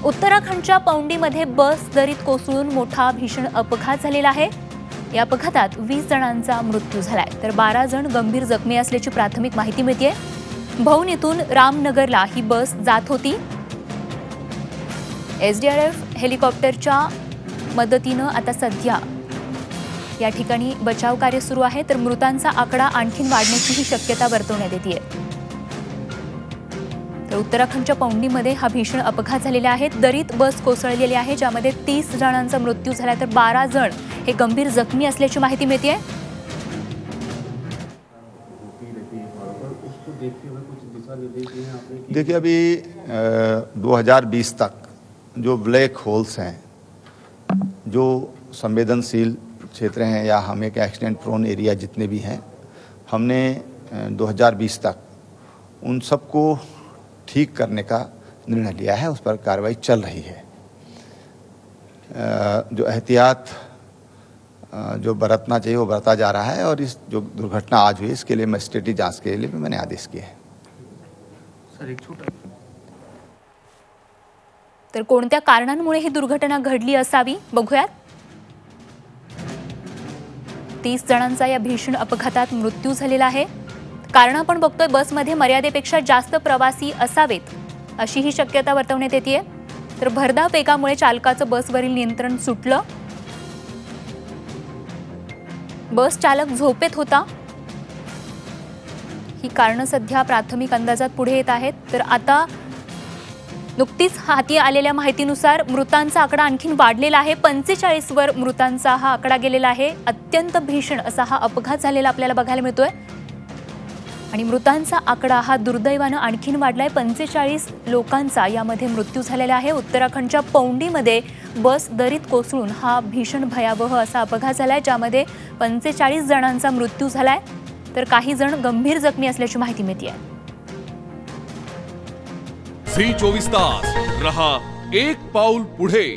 उत्तराखंडच्या पौंडीमध्ये बस दरीत कोसळून मोठा भीषण अपघात झालेला आहे। या अपघातात 20 जणांचा मृत्यू झालाय तर 12 जण गंभीर जखमी असल्याची प्राथमिक माहिती मिळते। भौनीतून रामनगरला ही बस जात होती। एसडीआरएफ हेलिकॉप्टरच्या मदतीने आता सध्या या ठिकाणी बचाव कार्य सुरू आहे तर मृतांचा आकडा आणखीन वाढण्याची शक्यता वर्तवण्यात येते। तर उत्तराखंडच्या पौंडीमध्ये हा भीषण अपघात झालेला आहे। दरीत बस कोसळलेली आहे ज्यामध्ये 30 जणांचा मृत्यू झाला तर 12 जण हे गंभीर जखमी असल्याची माहिती मिळते। देखिए अभी 2020 तक जो ब्लैक होल्स हैं, जो संवेदनशील क्षेत्र हैं या हम एक एक्सीडेंट प्रोन एरिया जितने भी हैं, हमने 2020 तक उन सबको ठीक करने का निर्णय लिया है। उस पर कार्रवाई चल रही है। जो एहतियात जो बरतना चाहिए वो बरता जा रहा है और इस जो दुर्घटना आज हुई इसके लिए मजिस्ट्रेटी जांच के लिए भी मैंने आदेश किए हैं। सर एक छोटा तर कोणत्या कारणांमुळे ही दुर्घटना घडली असावी बघूयात। 30 जणांचा या भीषण अपघातात मृत्यू झालेला आहे। कारण आपण बघतोय बसमध्ये मर्यादेपेक्षा जास्त प्रवासी असावेत अशी ही शक्यता वर्तवण्यात येते। तर भरधाव वेगामुळे चालकाचं बसवरील नियंत्रण सुटलं। बस चालक झोपेत होता। ही कारण सध्या प्राथमिक अंदाजात पुढे येत आहेत। तर आता नुकतीच हाती आलेल्या माहितीनुसार मृतांचा आकडा आणखीन वाढलेला आहे। 45 वर मृतांचा हा आकडा गेलेला आहे। अत्यंत भीषण असा हा अपघात झालेला आपल्याला बघायला मिळतोय आणि मृतांचा आकडा हा दुर्दैवाने आणखीन वाढलाय। 45 लोकांचा यामध्ये मृत्यू झालेला आहे। उत्तराखंडच्या पौंडीमध्ये बस दरीत कोसळून हा भीषण भयावह असा अपघात झालाय ज्यामध्ये 45 जणांचा मृत्यू झालाय तर काही जण गंभीर जखमी असल्याची माहिती मिळते। झी 24 तास रहा एक पाऊल पुढे।